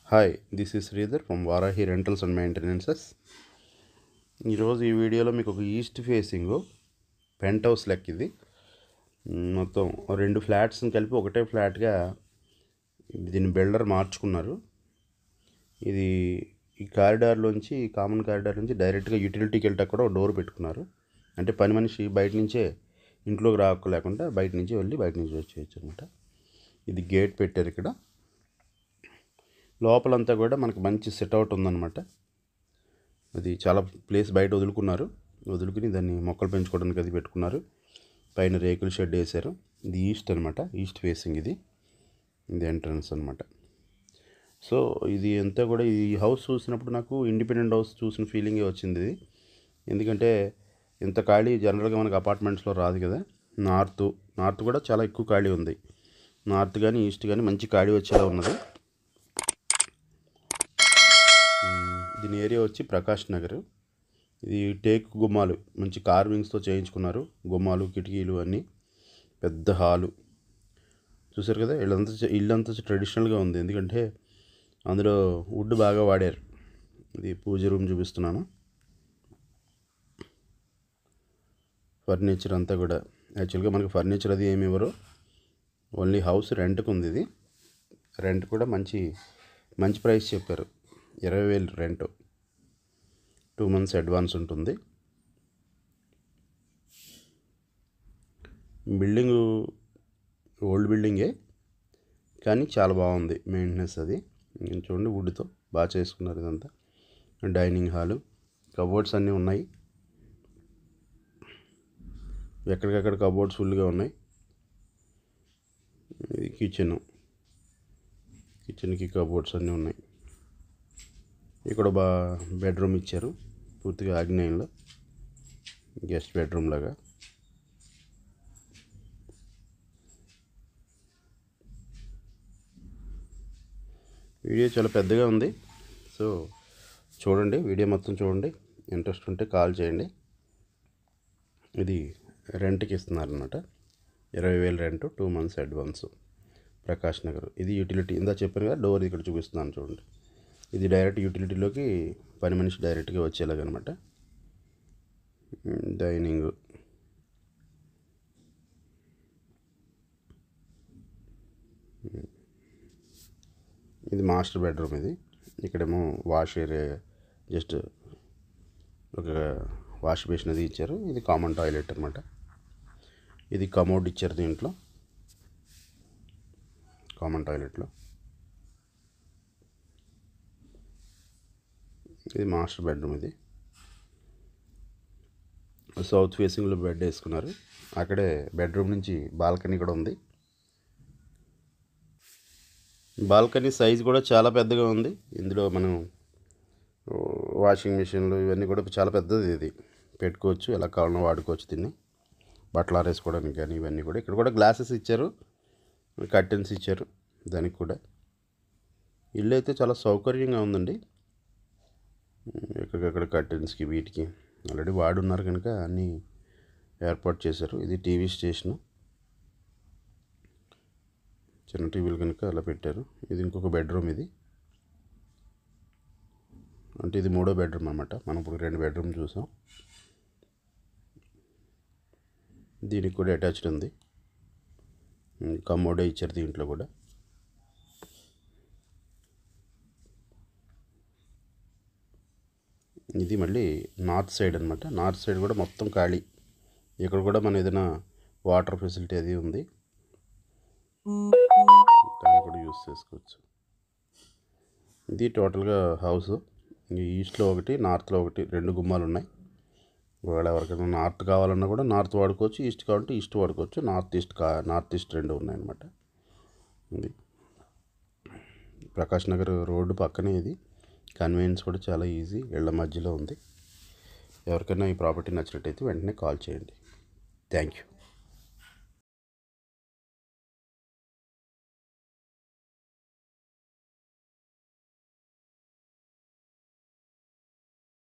Hi, this is Sridhar from Varahi rentals and maintenances. ఈరోజు ఈ వీడియోలో మీకు ఒక ఈస్ట్ ఫేసింగ్ పెంట్ హౌస్ లెక్క ఇది మొత్తం 2 ఫ్లాట్స్ని కలిపి ఒకటే ఫ్లాట్గా దీన్ని బిల్డర్ మార్చుకున్నారు. ఇది ఈ కారిడార్లోంచి కామన్ కారిడార్ నుంచి డైరెక్ట్గా యూటిలిటీకి వెళ్ళటం కూడా ఒక డోర్ పెట్టుకున్నారు. అంటే పని మనిషి బయట నుంచే ఇంట్లోకి రాలేకుండా బయట నుంచి వెళ్ళి బయట నుంచి వచ్చేయచ్చు అనమాట. ఇది గేట్ పెట్టారు. ఇక్కడ లోపలంతా కూడా మనకు మంచి సెట్అవుట్ ఉందన్నమాట. అది చాలా ప్లేస్ బయట వదులుకుని దాన్ని మొక్కలు పెంచుకోవడానికి అది పెట్టుకున్నారు. పైన రేకుల షెడ్ వేశారు. ఇది ఈస్ట్ అనమాట, ఈస్ట్ ఫేసింగ్. ఇది ఎంట్రన్స్ అనమాట. సో ఇది అంతా కూడా ఈ హౌస్ చూసినప్పుడు నాకు ఇండిపెండెంట్ హౌస్ చూసిన ఫీలింగే వచ్చింది ఇది. ఎందుకంటే ఇంత ఖాళీ జనరల్గా మనకు అపార్ట్మెంట్స్లో రాదు కదా. నార్త్ కూడా చాలా ఎక్కువ ఖాళీ ఉంది. నార్త్ కానీ ఈస్ట్ కానీ మంచి ఖాళీ వచ్చేలా ఉన్నది. దీని ఏరియా వచ్చి ప్రకాష్ నగర్. ఇది టేక్ గుమ్మాలు మంచి కార్వింగ్స్తో చేయించుకున్నారు. గుమ్మాలు, కిటికీలు అన్నీ. పెద్ద హాలు చూసారు కదా. ఇల్లంతా ట్రెడిషనల్గా ఉంది. ఎందుకంటే అందులో వుడ్ బాగా వాడారు. ఇది పూజ రూమ్ చూపిస్తున్నాను. ఫర్నిచర్ అంతా కూడా యాక్చువల్గా మనకు ఫర్నిచర్ అది ఏమి ఇవ్వరు. ఓన్లీ హౌస్ రెంట్కి ఉంది. ఇది రెంట్ కూడా మంచి ప్రైస్ చెప్పారు. 20,000 రెంట్. 2 months అడ్వాన్స్ ఉంటుంది. బిల్డింగు ఓల్డ్ బిల్డింగే కానీ చాలా బాగుంది మెయింటెనెన్స్. అది చూడండి, వుడ్తో బాగా చేసుకున్నారు. ఇదంతా డైనింగ్ హాలు, కబోర్డ్స్ అన్నీ ఉన్నాయి. ఎక్కడికక్కడ కబోర్డ్స్ ఫుల్గా ఉన్నాయి. ఇది కిచెన్కి కబోర్డ్స్ అన్నీ ఉన్నాయి. ఇక్కడ బెడ్రూమ్ ఇచ్చారు పూర్తిగా ఆగ్నేయంలో, గెస్ట్ బెడ్రూమ్ లాగా. వీడియో చాలా పెద్దగా ఉంది. సో చూడండి, వీడియో మొత్తం చూడండి. ఇంట్రెస్ట్ ఉంటే కాల్ చేయండి. ఇది రెంట్కి ఇస్తున్నారనమాట. 20,000 rent, 2 months advance. Prakash Nagar. ఇది యూటిలిటీ. ఇందా చెప్పాను కదా, డోర్ ఇక్కడ చూపిస్తున్నాను చూడండి. ఇది డైరెక్ట్ యూటిలిటీలోకి పని మనిషి డైరెక్ట్గా వచ్చేలాగనమాట. డైనింగ్, ఇది మాస్టర్ బెడ్రూమ్. ఇది ఇక్కడేమో వాష్ ఏరియా, జస్ట్ ఒక వాష్ బేసిన్ అది ఇచ్చారు. ఇది కామన్ టాయిలెట్ అనమాట. ఇది కమోడ్ ఇచ్చారు దీంట్లో, కామన్ టాయిలెట్లో. ఇది మాస్టర్ బెడ్రూమ్. ఇది సౌత్ ఫేసింగ్లో బెడ్ వేసుకున్నారు. అక్కడే బెడ్రూమ్ నుంచి బాల్కనీ కూడా ఉంది. బాల్కనీ సైజ్ కూడా చాలా పెద్దగా ఉంది. ఇందులో మనం వాషింగ్ మిషన్లు ఇవన్నీ కూడా చాలా పెద్దది. ఇది పెట్టుకోవచ్చు, ఎలా కావాలన్నా వాడుకోవచ్చు. దీన్ని బట్టలు ఆరేసుకోవడానికి కానీ ఇవన్నీ కూడా. ఇక్కడ కూడా గ్లాసెస్ ఇచ్చారు, కర్టెన్స్ ఇచ్చారు దానికి కూడా. ఇల్లు అయితే చాలా సౌకర్యంగా ఉందండి. ఎక్కడికక్కడ కర్టెన్స్కి వీటికి ఆల్రెడీ వాడున్నారు కనుక అన్నీ ఏర్పాటు చేశారు. ఇది టీవీ స్టేషను, చిన్న టీవీలు కనుక అలా పెట్టారు. ఇది ఇంకొక బెడ్రూమ్. ఇది అంటే ఇది 3వ బెడ్రూమ్ అన్నమాట. మనం ఇప్పుడు 2 బెడ్రూమ్ చూసాం. దీనికి కూడా అటాచ్డ్ ఉంది. కమోడే ఇచ్చారు దీంట్లో కూడా. ఇది మళ్ళీ నార్త్ సైడ్ అనమాట. నార్త్ సైడ్ కూడా మొత్తం ఖాళీ. ఇక్కడ కూడా మన ఏదైనా వాటర్ ఫెసిలిటీ అది ఉంది, దాన్ని కూడా యూస్ చేసుకోవచ్చు. ఇది టోటల్గా హౌస్. ఈస్ట్లో ఒకటి, నార్త్లో ఒకటి, 2 గుమ్మాలు ఉన్నాయి. ఒకవేళ ఎవరికైనా నార్త్ కావాలన్నా కూడా నార్త్ వాడుకోవచ్చు, ఈస్ట్ కావాలంటే ఈస్ట్ వాడుకోవచ్చు. నార్త్ ఈస్ట్ 2 ఉన్నాయన్నమాట. ఇది ప్రకాష్ నగర్ రోడ్డు పక్కనే. ఇది కన్వీనియన్స్ కూడా చాలా ఈజీ, ఇళ్ల మధ్యలో ఉంది. ఎవరికైనా ఈ ప్రాపర్టీ నచ్చినట్టయితే వెంటనే కాల్ చేయండి. Thank you.